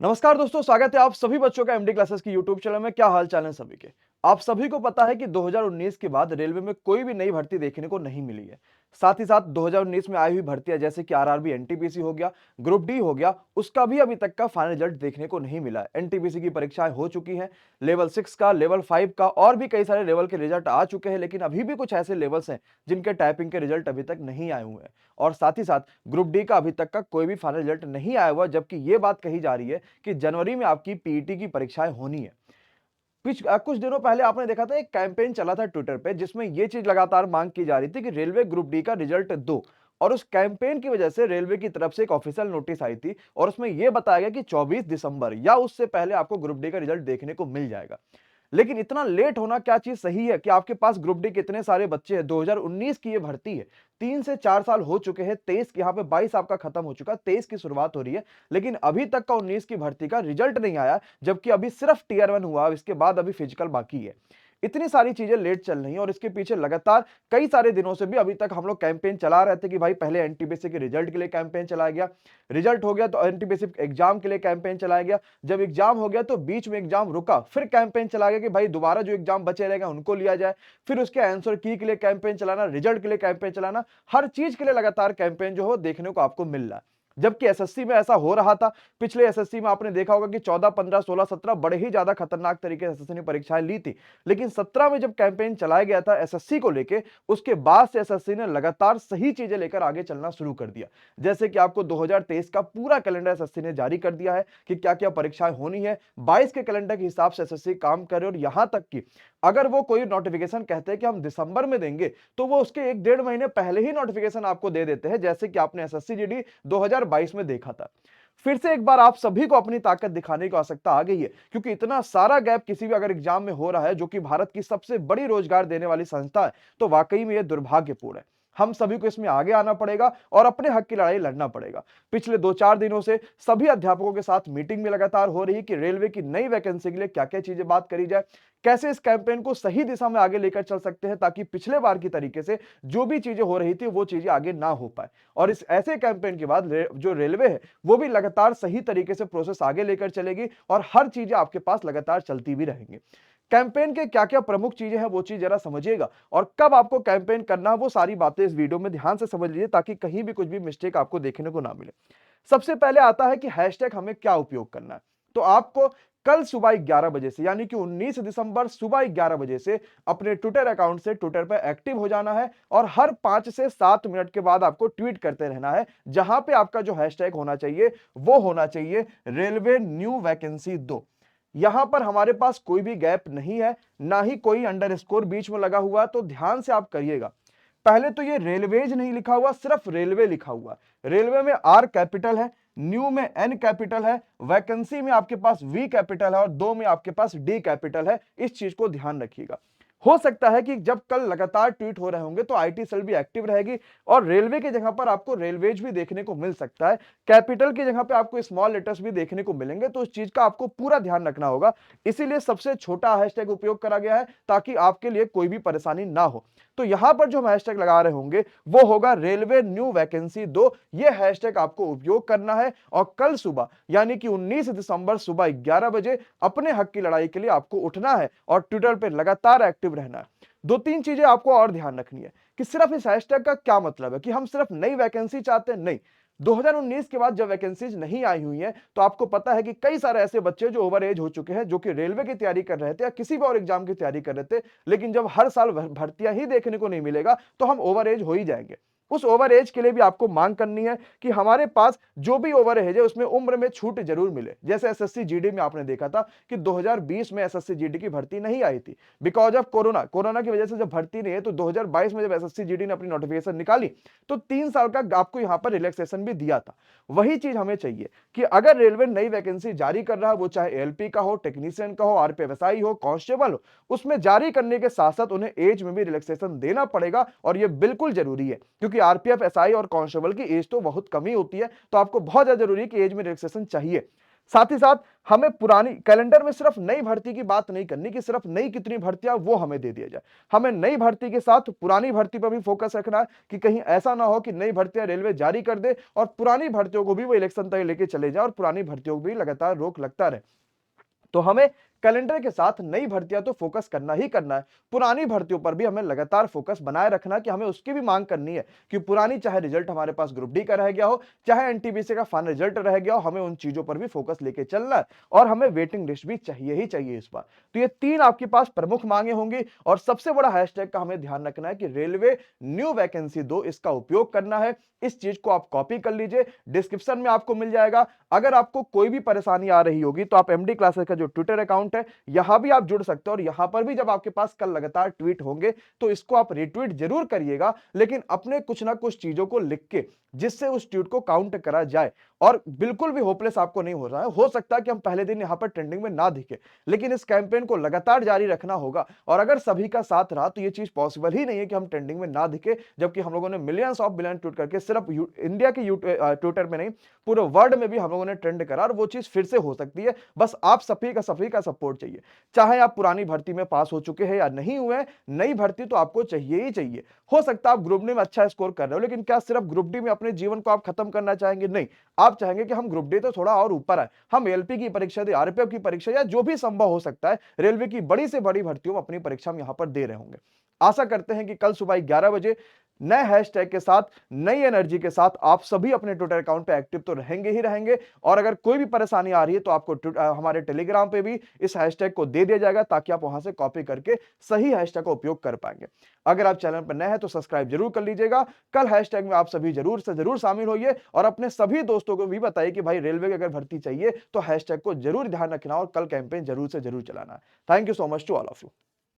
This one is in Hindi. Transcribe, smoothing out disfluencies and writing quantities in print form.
नमस्कार दोस्तों, स्वागत है आप सभी बच्चों का एमडी क्लासेस की यूट्यूब चैनल में। क्या हाल चाल है सभी के। आप सभी को पता है कि 2019 के बाद रेलवे में कोई भी नई भर्ती देखने को नहीं मिली है। साथ ही साथ 2019 में आई हुई भर्तियां जैसे कि आरआरबी एनटीपीसी हो गया, ग्रुप डी हो गया, उसका भी अभी तक का फाइनल रिजल्ट देखने को नहीं मिला है। एनटीपीसी की परीक्षाएं हो चुकी हैं, लेवल 6 का, लेवल 5 का और भी कई सारे लेवल के रिजल्ट आ चुके हैं, लेकिन अभी भी कुछ ऐसे लेवल्स हैं जिनके टाइपिंग के रिजल्ट अभी तक नहीं आए हुए हैं। और साथ ही साथ ग्रुप डी का अभी तक का कोई भी फाइनल रिजल्ट नहीं आया हुआ, जबकि ये बात कही जा रही है कि जनवरी में आपकी पीईटी की परीक्षाएं होनी है। कुछ दिनों पहले आपने देखा था, एक कैंपेन चला था ट्विटर पे जिसमें यह चीज लगातार मांग की जा रही थी कि रेलवे ग्रुप डी का रिजल्ट दो। और उस कैंपेन की वजह से रेलवे की तरफ से एक ऑफिशियल नोटिस आई थी और उसमें यह बताया गया कि 24 दिसंबर या उससे पहले आपको ग्रुप डी का रिजल्ट देखने को मिल जाएगा। लेकिन इतना लेट होना क्या चीज सही है कि आपके पास ग्रुप डी के इतने सारे बच्चे हैं। 2019 की ये भर्ती है, 3 से 4 साल हो चुके हैं। 23 यहाँ पे 22 आपका खत्म हो चुका है, 23 की शुरुआत हो रही है, लेकिन अभी तक का 19 की भर्ती का रिजल्ट नहीं आया, जबकि अभी सिर्फ टीयर 1 हुआ, इसके बाद अभी फिजिकल बाकी है। इतनी सारी चीजें लेट चल रही हैं और इसके पीछे लगातार कई सारे दिनों से भी अभी तक हम लोग कैंपेन चला रहे थे कि भाई पहले एनटीपीसी के रिजल्ट के लिए कैंपेन चलाया गया, रिजल्ट हो गया तो एनटीपीसी एग्जाम के लिए कैंपेन चलाया गया, जब एग्जाम हो गया तो बीच में एग्जाम रुका, फिर कैंपेन चला गया कि भाई दोबारा जो एग्जाम बचे रहेगा उनको लिया जाए, फिर उसके आंसर की के लिए कैंपेन चलाना, रिजल्ट के लिए कैंपेन चलाना, हर चीज के लिए लगातार कैंपेन जो हो देखने को आपको मिल रहा है। जबकि एसएससी में ऐसा हो रहा था। पिछले एसएससी में आपने देखा होगा कि 14, 15, 16, 17 बड़े ही ज्यादा खतरनाक तरीके से एसएससी ने परीक्षाएं ली थी, लेकिन 17 में जब कैंपेन चलाया गया था एसएससी को लेके, उसके बाद से एसएससी ने लगातार सही चीजें लेकर आगे चलना शुरू कर दिया। जैसे कि आपको 2023 का पूरा कैलेंडर एसएससी ने जारी कर दिया है कि क्या क्या परीक्षाएं होनी है। 22 के कैलेंडर के हिसाब से एसएससी काम करे और यहां तक कि अगर वो कोई नोटिफिकेशन कहते हैं कि हम दिसंबर में देंगे, तो वो उसके 1-1.5 महीने पहले ही नोटिफिकेशन आपको दे देते हैं, जैसे कि आपने एसएससी जीडी 2022 में देखा था। फिर से एक बार आप सभी को अपनी ताकत दिखाने की आवश्यकता आ गई है, क्योंकि इतना सारा गैप किसी भी अगर एग्जाम में हो रहा है जो कि भारत की सबसे बड़ी रोजगार देने वाली संस्था है, तो वाकई में यह दुर्भाग्यपूर्ण है। हम सभी को इसमें आगे आना पड़ेगा और अपने हक की लड़ाई लड़ना पड़ेगा। पिछले 2-4 दिनों से सभी अध्यापकों के साथ मीटिंग भी लगातार हो रही है कि रेलवे की नई वैकेंसी के लिए क्या क्या चीजें बात करी जाए, कैसे इस कैंपेन को सही दिशा में आगे लेकर चल सकते हैं, ताकि पिछले बार की तरीके से जो भी चीजें हो रही थी वो चीजें आगे ना हो पाए। और इस ऐसे कैंपेन के बाद जो रेलवे है वो भी लगातार सही तरीके से प्रोसेस आगे लेकर चलेगी और हर चीजें आपके पास लगातार चलती भी रहेंगी। कैंपेन के क्या क्या प्रमुख चीजें हैं वो चीज जरा समझिएगा, और कब आपको कैंपेन करना है वो सारी बातें इस वीडियो में ध्यान से समझ लीजिए, ताकि कहीं भी कुछ भी मिस्टेक आपको देखने को ना मिले। सबसे पहले आता है कि हैशटैग हमें क्या उपयोग करना है। तो आपको कल सुबह 11 बजे से, यानी कि 19 दिसंबर सुबह 11 बजे से अपने ट्विटर अकाउंट से ट्विटर पर एक्टिव हो जाना है और हर 5 से 7 मिनट के बाद आपको ट्वीट करते रहना है, जहां पे आपका जो हैशटैग होना चाहिए वो होना चाहिए रेलवे न्यू वैकेंसी 2। यहां पर हमारे पास कोई भी गैप नहीं है, ना ही कोई अंडरस्कोर बीच में लगा हुआ है, तो ध्यान से आप करिएगा। पहले तो ये रेलवेज नहीं लिखा हुआ, सिर्फ रेलवे लिखा हुआ। रेलवे में आर कैपिटल है, न्यू में एन कैपिटल है, वैकेंसी में आपके पास वी कैपिटल है और 2 में आपके पास डी कैपिटल है। इस चीज को ध्यान रखिएगा। हो सकता है कि जब कल लगातार ट्वीट हो रहे होंगे तो आईटी सेल भी एक्टिव रहेगी और रेलवे की जगह पर आपको रेलवेज भी देखने को मिल सकता है, कैपिटल की जगह पे आपको स्मॉल लेटर्स भी देखने को मिलेंगे, तो इस चीज का आपको पूरा ध्यान रखना होगा। इसीलिए सबसे छोटा हैशटैग उपयोग करा गया है, ताकि आपके लिए कोई भी परेशानी ना हो। तो यहां पर जो हम हैशटैग लगा रहे होंगे वो होगा रेलवे न्यू वैकेंसी 2। ये हैशटैग आपको उपयोग करना है और कल सुबह यानी कि 19 दिसंबर सुबह 11 बजे अपने हक की लड़ाई के लिए आपको उठना है और ट्विटर पर लगातार एक्टिव रहना है। 2-3 चीजें आपको और ध्यान रखनी है कि सिर्फ इस हैशटैग का क्या मतलब है कि हम सिर्फ नई वैकेंसी चाहते हैं, नहीं। 2019 के बाद जब वैकेंसीज नहीं आई हुई हैं, तो आपको पता है कि कई सारे ऐसे बच्चे जो ओवर एज हो चुके हैं, जो कि रेलवे की तैयारी कर रहे थे या किसी भी और एग्जाम की तैयारी कर रहे थे, लेकिन जब हर साल भर्तियां ही देखने को नहीं मिलेगा तो हम ओवर एज हो ही जाएंगे। उस ओवर एज के लिए भी आपको मांग करनी है कि हमारे पास जो भी ओवर एज है उसमें उम्र में छूट जरूर मिले। जैसे एसएससी जीडी में आपने देखा था कि 2020 में एसएससी जीडी की भर्ती नहीं आई थी बिकॉज ऑफ कोरोना की वजह से जब भर्ती नहीं है, तो 2022 में जब एसएससी जीडी ने अपनी नोटिफिकेशन निकाली तो 3 साल का आपको यहां पर रिलैक्सेशन भी दिया था। वही चीज हमें चाहिए कि अगर रेलवे नई वैकेंसी जारी कर रहा है, वो चाहे एलपी का हो, टेक्नीशियन का हो, आरपीएफएसआई हो, कांस्टेबल हो, उसमें जारी करने के साथ साथ उन्हें एज में भी रिलैक्सेशन देना पड़ेगा और यह बिल्कुल जरूरी है, क्योंकि आरपीएफ, एसआई और कांस्टेबल की एज तो बहुत कम ही होती है, तो आपको बहुत ज्यादा जरूरी है कि एज में रिलैक्सेशन चाहिए। साथ ही साथ हमें पुरानी कैलेंडर में सिर्फ नई भर्ती की बात नहीं करनी कि सिर्फ नई कितनी भर्तियां वो हमें दे दिया जाए। हमें नई भर्ती के साथ पुरानी भर्ती पर भी फोकस रखना है कि कहीं ऐसा ना हो कि नई भर्तियां रेलवे जारी कर दे और पुरानी भर्तियों को भी वो इलेक्शन तक लेके चले जाए और पुरानी भर्तियों को भी लगातार रोक लगता रहे। तो हमें कैलेंडर के साथ नई भर्तियां तो फोकस करना ही करना है, पुरानी भर्तियों पर भी हमें लगातार फोकस बनाए रखना कि हमें उसकी भी मांग करनी है कि पुरानी चाहे रिजल्ट हमारे पास ग्रुप डी का रह गया हो, चाहे एनटीपीसी का फाइनल रिजल्ट रह गया हो, हमें उन चीजों पर भी फोकस लेके चलना है और हमें वेटिंग लिस्ट भी चाहिए ही चाहिए इस बार। तो ये तीन आपके पास प्रमुख मांगे होंगी और सबसे बड़ा हैशटैग का हमें ध्यान रखना है कि रेलवे न्यू वैकेंसी दो, इसका उपयोग करना है। इस चीज को आप कॉपी कर लीजिए, डिस्क्रिप्शन में आपको मिल जाएगा। अगर आपको कोई भी परेशानी आ रही होगी तो आप एमडी क्लासेस का जो ट्विटर अकाउंट है यहां भी आप जुड़ सकते हो और यहां पर भी जब आपके पास कल लगातार ट्वीट होंगे तो इसको आप रिट्वीट जरूर करिएगा, लेकिन अपने कुछ ना कुछ चीजों को लिख के जिससे उस ट्वीट को काउंट करा जाए। और बिल्कुल भी होपलेस आपको नहीं हो रहा है, हो सकता है कि हम पहले दिन यहां पर ट्रेंडिंग में ना दिखे, लेकिन इस कैंपेन को लगातार जारी रखना होगा और अगर सभी का साथ रहा तो यह चीज पॉसिबल ही नहीं है कि हम ट्रेंडिंग में ना दिखे, जबकि हम लोगों ने मिलियंस ऑफ बिलियन ट्वीट करके सिर्फ इंडिया के ट्विटर में नहीं पूरे वर्ल्ड में भी हम लोगों ने ट्रेंड करा और वो चीज फिर से हो सकती है। बस आप सभी का सपोर्ट चाहिए। चाहे आप पुरानी भर्ती में पास हो चुके हैं या नहीं हुए, नई भर्ती तो आपको चाहिए ही चाहिए। हो सकता है आप ग्रुप डी में अच्छा स्कोर कर रहे हो, लेकिन क्या सिर्फ ग्रुप डी में अपने जीवन को आप खत्म करना चाहेंगे? नहीं, आप चाहेंगे कि हम ग्रुप डी तो थोड़ा और ऊपर आए, हम एलपी की परीक्षा दे, आरपीएफ की परीक्षा या जो भी संभव हो सकता है रेलवे की बड़ी से बड़ी भर्तियों में अपनी परीक्षा हम यहां पर दे रहे होंगे। आशा करते हैं कि कल सुबह 11 बजे नए हैशटैग के साथ, नई एनर्जी के साथ आप सभी अपने ट्विटर अकाउंट पे एक्टिव तो रहेंगे ही रहेंगे और अगर कोई भी परेशानी आ रही है तो आपको हमारे टेलीग्राम पे भी इस हैशटैग को दे दिया जाएगा ताकि आप वहां से कॉपी करके सही हैशटैग का उपयोग कर पाएंगे। अगर आप चैनल पर नए हैं तो सब्सक्राइब जरूर कर लीजिएगा। कल हैशटैग में आप सभी जरूर से जरूर शामिल होइए और अपने सभी दोस्तों को भी बताइए कि भाई रेलवे की अगर भर्ती चाहिए तो हैशटैग को जरूर ध्यान रखना और कल कैंपेन जरूर से जरूर चलाना है। Thank you so much to all of you.